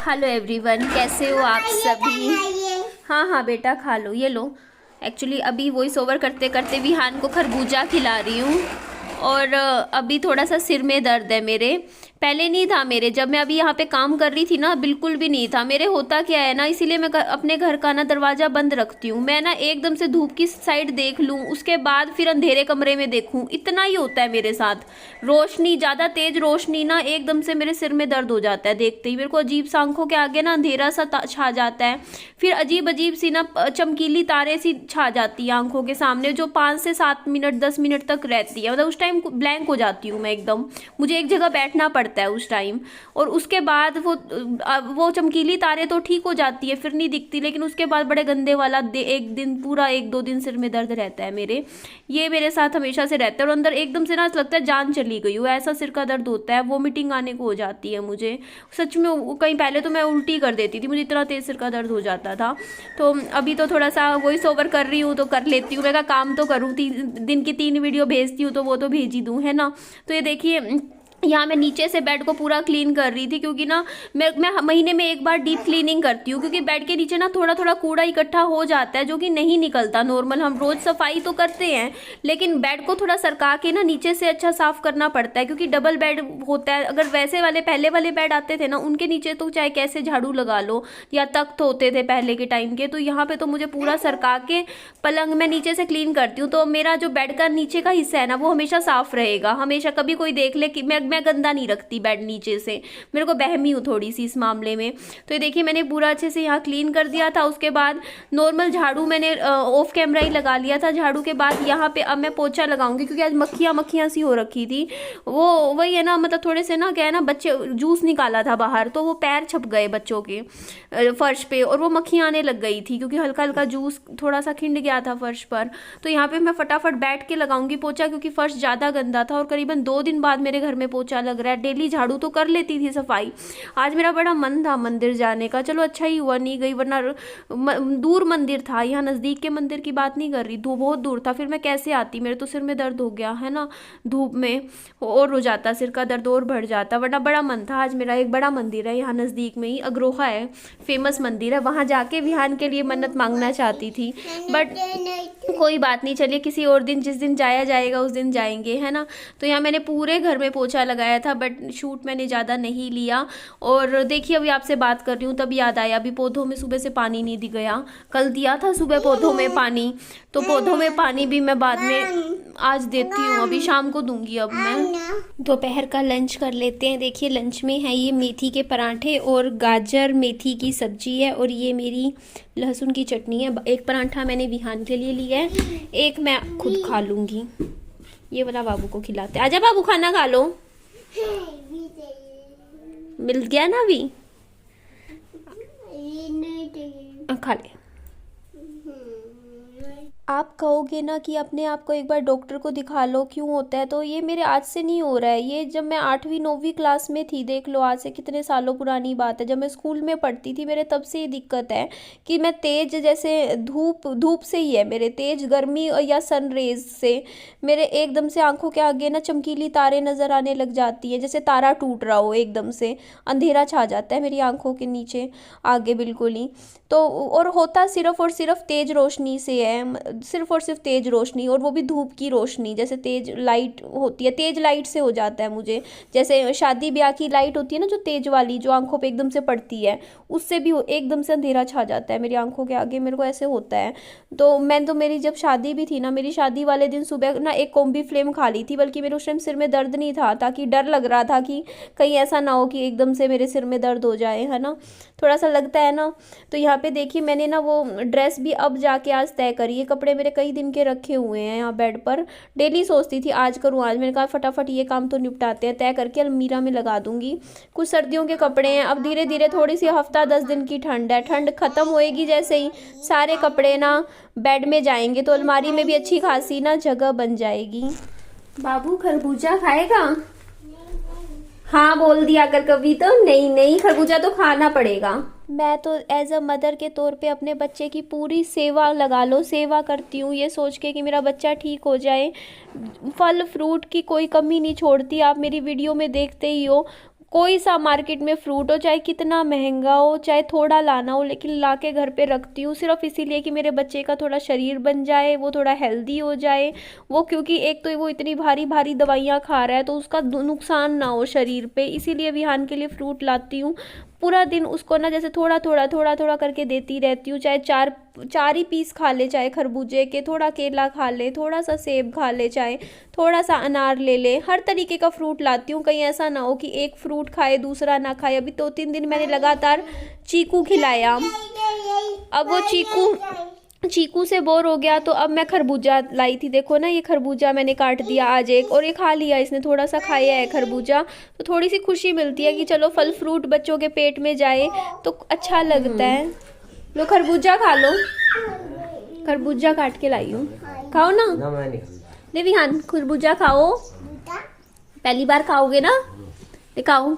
Hello everyone, कैसे हो आप सभी। हाँ हाँ बेटा खा लो, ये लो। एक्चुअली अभी वॉइस ओवर करते करते विहान को खरबूजा खिला रही हूँ। और अभी थोड़ा सा सिर में दर्द है मेरे। पहले नहीं था मेरे, जब मैं अभी यहाँ पे काम कर रही थी ना बिल्कुल भी नहीं था मेरे। होता क्या है ना, इसीलिए मैं अपने घर का ना दरवाज़ा बंद रखती हूँ। मैं ना एकदम से धूप की साइड देख लूँ, उसके बाद फिर अंधेरे कमरे में देखूँ, इतना ही होता है मेरे साथ। रोशनी ज़्यादा तेज रोशनी ना एकदम से मेरे सिर में दर्द हो जाता है देखते ही। मेरे को अजीब सा आंखों के आगे ना अंधेरा सा छा जाता है। फिर अजीब अजीब सी ना चमकीली तारे सी छा जाती है आंखों के सामने, जो 5 से 7 मिनट 10 मिनट तक रहती है। मतलब उस टाइम ब्लैंक हो जाती हूँ मैं एकदम, मुझे एक जगह बैठना पड़ता है उस टाइम। और उसके बाद वो चमकीली तारे तो ठीक हो जाती है, फिर नहीं दिखती, लेकिन उसके बाद बड़े गंदे वाला एक दिन पूरा 1-2 दिन सिर में दर्द रहता है मेरे। ये मेरे साथ हमेशा से रहता है। और अंदर एकदम से ना लगता है जान चली गई हो, ऐसा सिर का दर्द होता है। वोमिटिंग आने को हो जाती है मुझे सच में। कहीं पहले तो मैं उल्टी कर देती थी, मुझे इतना तेज सिर का दर्द हो जाता था। तो अभी तो थोड़ा सा वॉइस ओवर कर रही हूँ तो कर लेती हूँ, मैं काम तो करूँ। 3 दिन की 3 वीडियो भेजती हूँ तो वो तो भेज ही दूँ, है ना। तो ये देखिए, यहाँ मैं नीचे से बेड को पूरा क्लीन कर रही थी, क्योंकि ना मैं महीने में एक बार डीप क्लीनिंग करती हूँ, क्योंकि बेड के नीचे ना थोड़ा थोड़ा कूड़ा इकट्ठा हो जाता है जो कि नहीं निकलता। नॉर्मल हम रोज़ सफाई तो करते हैं, लेकिन बेड को थोड़ा सरका के ना नीचे से अच्छा साफ़ करना पड़ता है, क्योंकि डबल बेड होता है। अगर वैसे वाले पहले वाले बेड आते थे ना, उनके नीचे तो चाहे कैसे झाड़ू लगा लो, या तख्त होते थे पहले के टाइम के, तो यहाँ पर तो मुझे पूरा सरका के पलंग में नीचे से क्लीन करती हूँ। तो मेरा जो बेड का नीचे का हिस्सा है ना, वो हमेशा साफ़ रहेगा हमेशा। कभी कोई देख ले कि मैं गंदा नहीं रखती बेड नीचे से, मेरे को बहमी हूँ थोड़ी सी इस मामले में। तो ये देखिए, मैंने पूरा अच्छे से यहाँ क्लीन कर दिया था। उसके बाद नॉर्मल झाड़ू मैंने ऑफ कैमरा ही लगा लिया था। झाड़ू के बाद यहाँ पे अब मैं पोछा लगाऊंगी, क्योंकि आज मक्खियाँ सी हो रखी थी। वो वही है ना, मतलब थोड़े से ना क्या है ना, बच्चे जूस निकाला था बाहर, तो वो पैर छप गए बच्चों के फर्श पे, और वो मक्खियाँ आने लग गई थी, क्योंकि हल्का हल्का जूस थोड़ा सा खिंड गया था फर्श पर। तो यहाँ पे मैं फटाफट बैठ के लगाऊंगी पोछा, क्योंकि फर्श ज़्यादा गंदा था। और करीबन 2 दिन बाद मेरे घर में पोछा लग रहा है। डेली झाड़ू तो कर लेती थी सफाई, आज मेरा बड़ा मन था मंदिर जाने का। चलो अच्छा ही हुआ नहीं गई, वरना दूर मंदिर था, यहाँ नज़दीक के मंदिर की बात नहीं कर रही, बहुत दूर था। फिर मैं कैसे आती, मेरे तो सिर में दर्द हो गया है ना धूप में, और हो जाता सिर का दर्द और बढ़ जाता। वरना बड़ा मन था आज मेरा। एक बड़ा मंदिर है यहाँ नज़दीक में ही, अग्रोहा है, फेमस मंदिर है, वहाँ जाके विहान के लिए मन्नत मांगना चाहती थी, बट कोई बात नहीं। चलिए किसी और दिन, जिस दिन जाया जाएगा उस दिन जाएंगे, है ना। तो यहाँ मैंने पूरे घर में पोछा लगाया था, बट शूट मैंने ज़्यादा नहीं लिया। और देखिए अभी आपसे बात कर रही हूँ तब याद आया, अभी पौधों में सुबह से पानी नहीं दी गया। कल दिया था सुबह पौधों में पानी, तो पौधों में पानी भी मैं बाद में आज देती हूँ, अभी शाम को दूंगी। अब मैं दोपहर का लंच कर लेते हैं। देखिए लंच में है ये मेथी के पराठे और गाजर मेथी की सब्जी है, और ये मेरी लहसुन की चटनी है। एक पराठा मैंने विहान के लिए लिया है, एक मैं खुद खा लूँगी। ये वाला बाबू को खिलाते। आजा बाबू खाना खा लो, मिल गया ना अभी, खा ले। आप कहोगे ना कि अपने आप को एक बार डॉक्टर को दिखा लो, क्यों होता है, तो ये मेरे आज से नहीं हो रहा है। ये जब मैं 8वीं 9वीं क्लास में थी, देख लो आज से कितने सालों पुरानी बात है, जब मैं स्कूल में पढ़ती थी मेरे, तब से ये दिक्कत है कि मैं तेज, जैसे धूप से ही है मेरे, तेज गर्मी या सन रेज से मेरे एकदम से आंखों के आगे ना चमकीली तारे नज़र आने लग जाती है, जैसे तारा टूट रहा हो, एकदम से अंधेरा छा जाता है मेरी आंखों के नीचे आगे बिल्कुल ही। तो और होता सिर्फ और सिर्फ तेज रोशनी से है, सिर्फ और सिर्फ तेज रोशनी, और वो भी धूप की रोशनी, जैसे तेज लाइट होती है, तेज लाइट से हो जाता है मुझे। जैसे शादी ब्याह की लाइट होती है ना, जो तेज वाली, जो आंखों पे एकदम से पड़ती है, उससे भी एकदम से अंधेरा छा जाता है मेरी आंखों के आगे, मेरे को ऐसे होता है। तो मेरी जब शादी भी थी ना, मेरी शादी वाले दिन सुबह ना एक कॉम्बी फ्लेम खा ली थी, बल्कि मेरे उस टाइम सिर में दर्द नहीं था, ताकि डर लग रहा था कि कहीं ऐसा ना हो कि एकदम से मेरे सिर में दर्द हो जाए, है ना, थोड़ा सा लगता है ना। तो यहाँ पे देखिए मैंने ना वो ड्रेस भी अब जाके आज तय करी है। कपड़े मेरे कई दिन के रखे हुए हैं यहाँ बेड पर, डेली सोचती थी आज करूँ आज, मैंने कहा फटाफट ये काम तो निपटाते हैं, तय करके अलमीरा में लगा दूंगी। कुछ सर्दियों के कपड़े हैं, अब धीरे धीरे थोड़ी सी हफ्ता 10 दिन की ठंड है, ठंड खत्म होएगी जैसे ही सारे कपड़े ना बेड में जाएंगे, तो अलमारी में भी अच्छी खासी ना जगह बन जाएगी। बाबू खरबूजा खाएगा? हाँ बोल दिया कर कभी तो। नहीं नहीं, खरबूजा तो खाना पड़ेगा। मैं तो एज अ मदर के तौर पे अपने बच्चे की पूरी सेवा, लगा लो सेवा करती हूँ, ये सोच के कि मेरा बच्चा ठीक हो जाए। फल फ्रूट की कोई कमी नहीं छोड़ती, आप मेरी वीडियो में देखते ही हो। कोई सा मार्केट में फ्रूट हो, चाहे कितना महंगा हो, चाहे थोड़ा लाना हो, लेकिन ला के घर पे रखती हूँ सिर्फ इसीलिए कि मेरे बच्चे का थोड़ा शरीर बन जाए, वो थोड़ा हेल्दी हो जाए। वो क्योंकि एक तो वो इतनी भारी भारी दवाइयाँ खा रहा है तो उसका नुकसान ना हो शरीर पे, इसीलिए विहान के लिए फ्रूट लाती हूँ। पूरा दिन उसको ना जैसे थोड़ा थोड़ा थोड़ा थोड़ा करके देती रहती हूँ, चाहे चार चार ही पीस खा ले, चाहे खरबूजे के, थोड़ा केला खा ले, थोड़ा सा सेब खा ले, चाहे थोड़ा सा अनार ले ले। हर तरीके का फ्रूट लाती हूँ, कहीं ऐसा ना हो कि एक फ्रूट खाए दूसरा ना खाए। अभी 2-3 दिन मैंने लगातार चीकू खिलाया, अब वो चीकू से बोर हो गया तो अब मैं खरबूजा लाई थी। देखो ना, ये खरबूजा मैंने काट दिया आज एक, और ये खा लिया इसने, थोड़ा सा खाया है खरबूजा। तो थोड़ी सी खुशी मिलती है कि चलो फल फ्रूट बच्चों के पेट में जाए तो अच्छा लगता है। लो खरबूजा खा लो, खरबूजा काट के लाई हूँ, खाओ ना। ले विहान खरबूजा खाओ, पहली बार खाओगे ना, दिखाओ।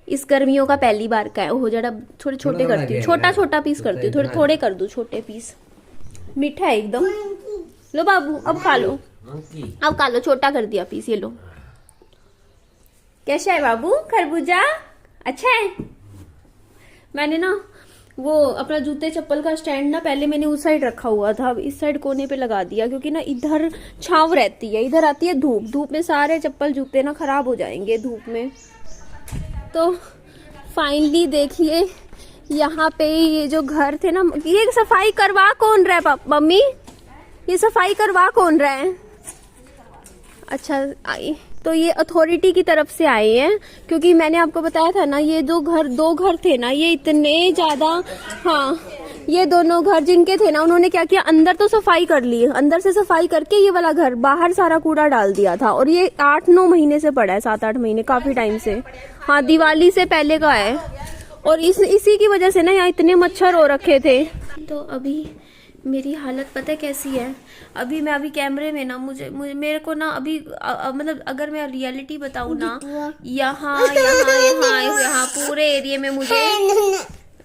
इस गर्मियों का पहली बार का है। ओहो जरा थोड़े छोटे करती हूँ, छोटा छोटा पीस करती हूँ, थोड़े थोड़े कर दूँ छोटे पीस। मीठा है एकदम। लो बाबू अब खा लो, अब खा लो, छोटा कर दिया पीस, ये लो। कैसा है बाबू खरबूजा, अच्छा है। मैंने ना वो अपना जूते चप्पल का स्टैंड ना पहले मैंने उस साइड रखा हुआ था, अब इस साइड कोने पे लगा दिया, क्योंकि ना इधर छांव रहती है, इधर आती है धूप, धूप में सारे चप्पल जूते ना खराब हो जाएंगे धूप में। तो फाइनली देखिए यहाँ पे ये जो घर थे ना, ये सफाई करवा कौन रहा है मम्मी, ये सफाई करवा कौन रहा है? अच्छा आई तो ये अथॉरिटी की तरफ से आए हैं, क्योंकि मैंने आपको बताया था ना ये दो घर थे ना, ये इतने ज्यादा, हाँ ये दोनों घर जिनके थे ना, उन्होंने क्या किया, अंदर तो सफाई कर ली, अंदर से सफाई करके ये वाला घर बाहर सारा कूड़ा डाल दिया था, और ये 8-9 महीने से पड़ा है, 7-8 महीने, काफी टाइम से। हाँ दिवाली से पहले का है, और इसी की वजह से ना यहाँ इतने मच्छर हो रखे थे। तो अभी मेरी हालत पता है कैसी है, अभी मैं अभी कैमरे में ना मुझे मेरे को ना अभी मतलब अगर मैं रियलिटी बताऊँ ना, यहाँ पूरे एरिया में मुझे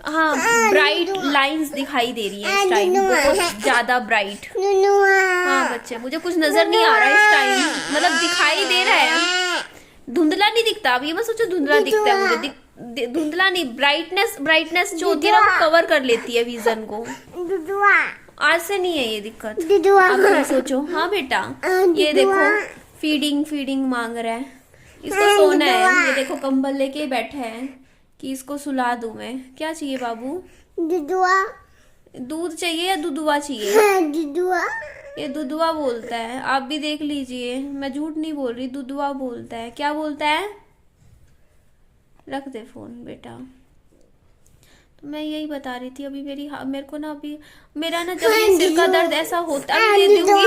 हाँ ब्राइट लाइंस दिखाई दे रही है इस टाइम, बहुत ज्यादा ब्राइट। हाँ बच्चे मुझे कुछ नजर नहीं आ रहा है इस टाइम, मतलब दिखाई दे रहा है, धुंधला नहीं दिखता। अब ये मत सोचो धुंधला दिखता है मुझे, धुंधला नहीं, ब्राइटनेस जो होती है ना वो कवर कर लेती है विजन को। आज से नहीं है ये दिक्कत, अब नहीं सोचो। हाँ बेटा ये देखो फीडिंग मांग रहा है, इसको सोना है, ये देखो कंबल लेके बैठा है कि इसको सुला दूं मैं। क्या चाहिए बाबू? दूध चाहिए या दुधुआ चाहिए? ये दुधुआ बोलता है, आप भी देख लीजिए, मैं झूठ नहीं बोल रही, दुधुआ बोलता है। क्या बोलता है? रख दे फोन बेटा। तो मैं यही बता रही थी अभी मेरे को ना अभी मेरा ना जब ये सिर का दर्द ऐसा होता है, दे दूंगी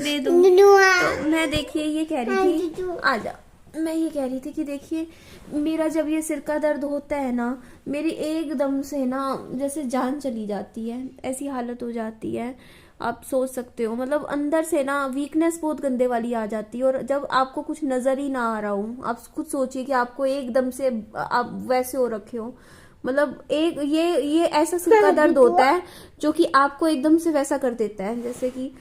दे दूंगी। तो मैं देखिए ये कह रही थी, आजा, मैं ये कह रही थी कि देखिए मेरा जब ये सिर का दर्द होता है ना, मेरी एकदम से ना जैसे जान चली जाती है, ऐसी हालत हो जाती है, आप सोच सकते हो। मतलब अंदर से ना वीकनेस बहुत गंदे वाली आ जाती है, और जब आपको कुछ नजर ही ना आ रहा हो, आप खुद सोचिए कि आपको एकदम से आप वैसे हो रखे हो, मतलब एक ये ऐसा सिर का दर्द होता है जो कि आपको एकदम से वैसा कर देता है, जैसे कि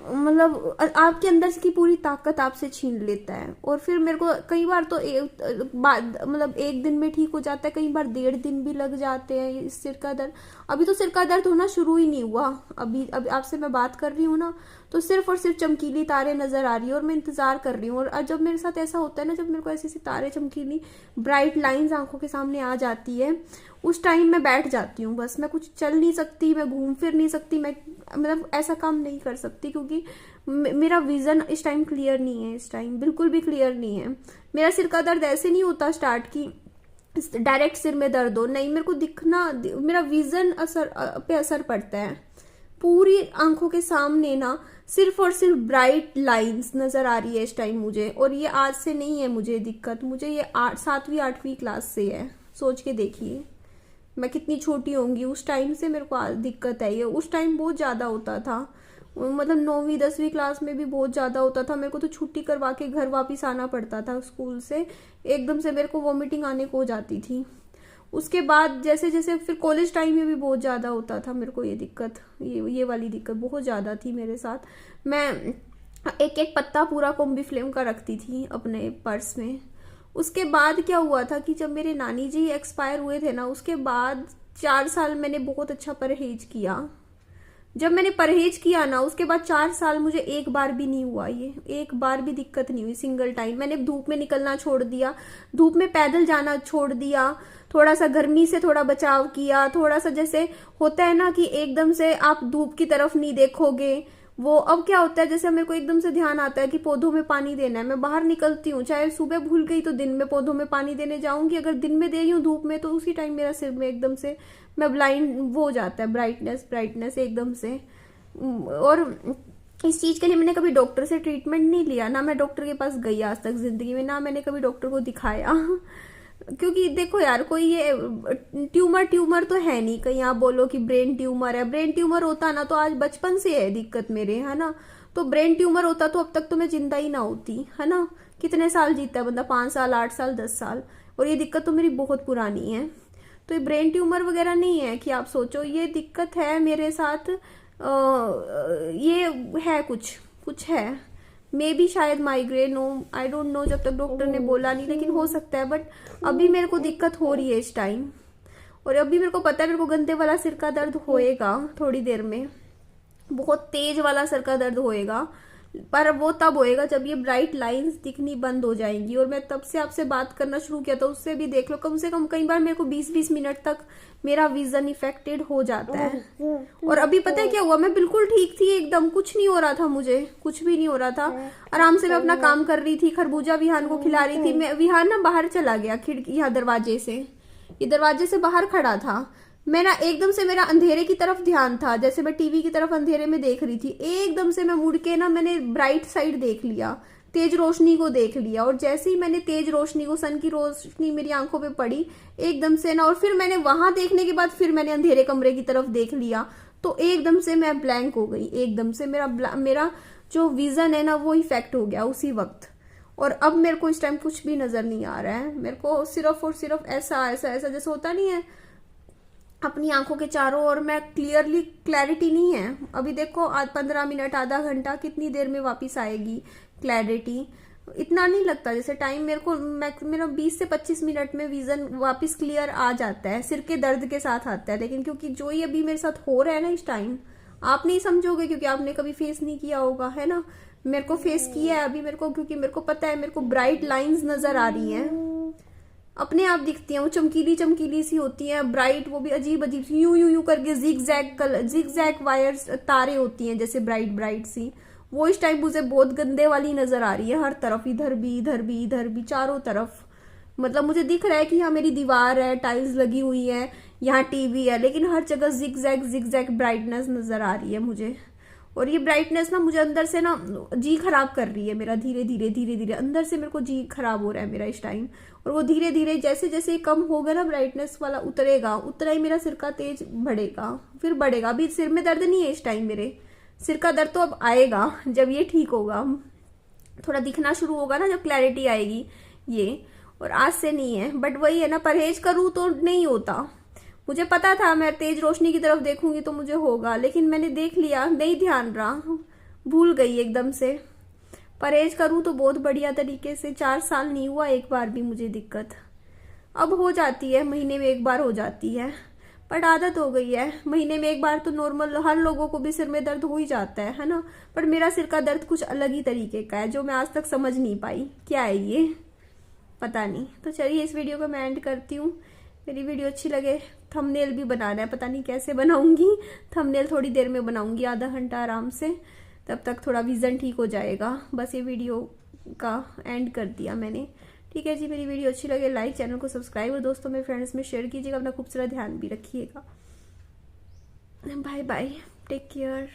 मतलब आपके अंदर की पूरी ताकत आपसे छीन लेता है। और फिर मेरे को कई बार तो मतलब एक दिन में ठीक हो जाता है, कई बार 1.5 दिन भी लग जाते हैं इस सिर का दर्द। अभी तो सिर का दर्द होना शुरू ही नहीं हुआ, अभी आपसे मैं बात कर रही हूँ ना, तो सिर्फ और सिर्फ चमकीली तारे नजर आ रही है, और मैं इंतजार कर रही हूँ। और जब मेरे साथ ऐसा होता है ना, जब मेरे को ऐसी तारे चमकीली ब्राइट लाइंस आंखों के सामने आ जाती है, उस टाइम मैं बैठ जाती हूँ, बस मैं कुछ चल नहीं सकती, मैं घूम फिर नहीं सकती, मैं मतलब ऐसा काम नहीं कर सकती, क्योंकि मेरा विजन इस टाइम क्लियर नहीं है, इस टाइम बिल्कुल भी क्लियर नहीं है। मेरा सिर का दर्द ऐसे नहीं होता स्टार्ट की डायरेक्ट सिर में दर्द हो, नहीं, मेरे को दिखना, मेरा विजन पे असर पड़ता है, पूरी आंखों के सामने ना सिर्फ और सिर्फ ब्राइट लाइंस नजर आ रही है इस टाइम मुझे। और ये आज से नहीं है मुझे दिक्कत, मुझे ये 7वीं-8वीं क्लास से है। सोच के देखिए मैं कितनी छोटी होंगी, उस टाइम से मेरे को दिक्कत है ये। उस टाइम बहुत ज्यादा होता था, मतलब 9वीं-10वीं क्लास में भी बहुत ज्यादा होता था। मेरे को तो छुट्टी करवा के घर वापस आना पड़ता था स्कूल से, एकदम से मेरे को वॉमिटिंग आने को हो जाती थी। उसके बाद जैसे जैसे फिर कॉलेज टाइम में भी बहुत ज्यादा होता था मेरे को ये दिक्कत, ये वाली दिक्कत बहुत ज्यादा थी मेरे साथ। मैं एक पत्ता पूरा कॉम्बीफ्लेम का रखती थी अपने पर्स में, उसके बाद क्या हुआ था कि जब मेरे नानी जी एक्सपायर हुए थे ना, उसके बाद 4 साल मैंने बहुत अच्छा परहेज किया। जब मैंने परहेज किया ना, उसके बाद 4 साल मुझे एक बार भी नहीं हुआ, ये एक बार भी दिक्कत नहीं हुई सिंगल टाइम। मैंने धूप में निकलना छोड़ दिया, धूप में पैदल जाना छोड़ दिया, थोड़ा सा गर्मी से थोड़ा बचाव किया, थोड़ा सा जैसे होता है ना कि एकदम से आप धूप की तरफ नहीं देखोगे, वो अब क्या होता है जैसे मेरे को एकदम से ध्यान आता है कि पौधों में पानी देना है, मैं बाहर निकलती हूँ, चाहे सुबह भूल गई तो दिन में पौधों में पानी देने जाऊंगी, अगर दिन में दे रही हूँ धूप में तो उसी टाइम मेरा सिर में एकदम से मैं ब्लाइंड वो हो जाता है, ब्राइटनेस एकदम से। और इस चीज के लिए मैंने कभी डॉक्टर से ट्रीटमेंट नहीं लिया, ना मैं डॉक्टर के पास गई आज तक जिंदगी में, ना मैंने कभी डॉक्टर को दिखाया क्योंकि देखो यार, कोई ये ट्यूमर तो है नहीं, कहीं आप बोलो कि ब्रेन ट्यूमर है, ब्रेन ट्यूमर होता ना तो आज बचपन से है दिक्कत मेरे, है ना। तो ब्रेन ट्यूमर होता तो अब तक तो मैं जिंदा ही ना होती, है ना। कितने साल जीता है बंदा, 5 साल, 8 साल, 10 साल, और ये दिक्कत तो मेरी बहुत पुरानी है। तो ये ब्रेन ट्यूमर वगैरह नहीं है कि आप सोचो, ये दिक्कत है मेरे साथ, ये है कुछ है, मे भी शायद माइग्रेन हो, आई डोंट नो, जब तक डॉक्टर ने बोला नहीं, लेकिन हो सकता है। बट अभी मेरे को दिक्कत हो रही है इस टाइम, और अभी मेरे को पता है मेरे को गंदे वाला सिर का दर्द होएगा थोड़ी देर में, बहुत तेज वाला सिर का दर्द होएगा, पर वो तब होएगा जब ये ब्राइट लाइंस दिखनी बंद हो जाएंगी। और मैं तब से आपसे बात करना शुरू किया था, उससे भी देख लो, कम से कम कई बार मेरे को 20-20 मिनट तक मेरा विजन इफेक्टेड हो जाता है। और अभी पता है क्या हुआ, मैं बिल्कुल ठीक थी एकदम, कुछ नहीं हो रहा था, मुझे कुछ भी नहीं हो रहा था, आराम से मैं अपना काम कर रही थी, खरबूजा विहान को खिला रही थी। मैं विहान ना बाहर चला गया खिड़की, यहाँ दरवाजे से, ये दरवाजे से बाहर खड़ा था, मैं ना एकदम से मेरा अंधेरे की तरफ ध्यान था, जैसे मैं टीवी की तरफ अंधेरे में देख रही थी, एकदम से मैं मुड़ के ना मैंने ब्राइट साइड देख लिया, तेज रोशनी को देख लिया। और जैसे ही मैंने तेज रोशनी को, सन की रोशनी मेरी आंखों पे पड़ी एकदम से ना, और फिर मैंने वहां देखने के बाद फिर मैंने अंधेरे कमरे की तरफ देख लिया, तो एकदम से मैं ब्लैंक हो गई, एकदम से मेरा जो विजन है ना वो इफेक्ट हो गया उसी वक्त। और अब मेरे को इस टाइम कुछ भी नजर नहीं आ रहा है, मेरे को सिर्फ और सिर्फ ऐसा जैसे होता नहीं है अपनी आंखों के चारों ओर, मैं क्लैरिटी नहीं है। अभी देखो आज 15 मिनट, आधा घंटा, कितनी देर में वापस आएगी क्लैरिटी, इतना नहीं लगता जैसे टाइम मेरे को, मेरा 20 से 25 मिनट में विजन वापस क्लियर आ जाता है, सिर के दर्द के साथ आता है। लेकिन क्योंकि जो ये अभी मेरे साथ हो रहा है ना इस टाइम, आप नहीं समझोगे क्योंकि आपने कभी फेस नहीं किया होगा, है ना। मेरे को फेस किया है अभी, मेरे को क्योंकि मेरे को पता है, मेरे को ब्राइट लाइंस नजर आ रही हैं, अपने आप दिखती हैं, वो चमकीली सी होती हैं, ब्राइट, वो भी अजीब सी, यू करके जिग-जैग वायर्स, तारे होती हैं जैसे ब्राइट सी, वो इस टाइम मुझे बहुत गंदे वाली नजर आ रही है हर तरफ, इधर भी चारों तरफ। मतलब मुझे दिख रहा है कि यहाँ मेरी दीवार है, टाइल्स लगी हुई है, यहाँ टीवी है, लेकिन हर जगह जिग-जैग ब्राइटनेस नजर आ रही है मुझे। और ये ब्राइटनेस ना मुझे अंदर से ना जी खराब कर रही है मेरा, धीरे धीरे अंदर से मेरे को जी खराब हो रहा है मेरा इस टाइम। और वो धीरे धीरे जैसे कम होगा ना ब्राइटनेस वाला, उतरेगा, उतना ही मेरा सिर का तेज बढ़ेगा, फिर बढ़ेगा। अभी सिर में दर्द नहीं है इस टाइम, मेरे सिर का दर्द तो अब आएगा जब ये ठीक होगा, थोड़ा दिखना शुरू होगा ना, जब क्लैरिटी आएगी ये, और आज से नहीं है। बट वही है ना, परहेज करूँ तो नहीं होता, मुझे पता था मैं तेज रोशनी की तरफ देखूंगी तो मुझे होगा, लेकिन मैंने देख लिया, नहीं ध्यान रहा, भूल गई एकदम से। परहेज करूं तो बहुत बढ़िया तरीके से, 4 साल नहीं हुआ एक बार भी मुझे दिक्कत, अब हो जाती है, महीने में एक बार हो जाती है, बट आदत हो गई है। महीने में एक बार तो नॉर्मल, हर लोगों को भी सिर में दर्द हो ही जाता है ना। पर मेरा सिर का दर्द कुछ अलग ही तरीके का है, जो मैं आज तक समझ नहीं पाई क्या है ये, पता नहीं। तो चलिए इस वीडियो को मैं एंड करती हूँ। मेरी वीडियो अच्छी लगे, थंबनेल भी बनाना है, पता नहीं कैसे बनाऊंगी, थंबनेल थोड़ी देर में बनाऊंगी, आधा घंटा आराम से, तब तक थोड़ा विजन ठीक हो जाएगा। बस ये वीडियो का एंड कर दिया मैंने, ठीक है जी। मेरी वीडियो अच्छी लगे लाइक, चैनल को सब्सक्राइब और दोस्तों में, फ्रेंड्स में शेयर कीजिएगा। अपना खूब सारा ध्यान भी रखिएगा। Bye bye, take care.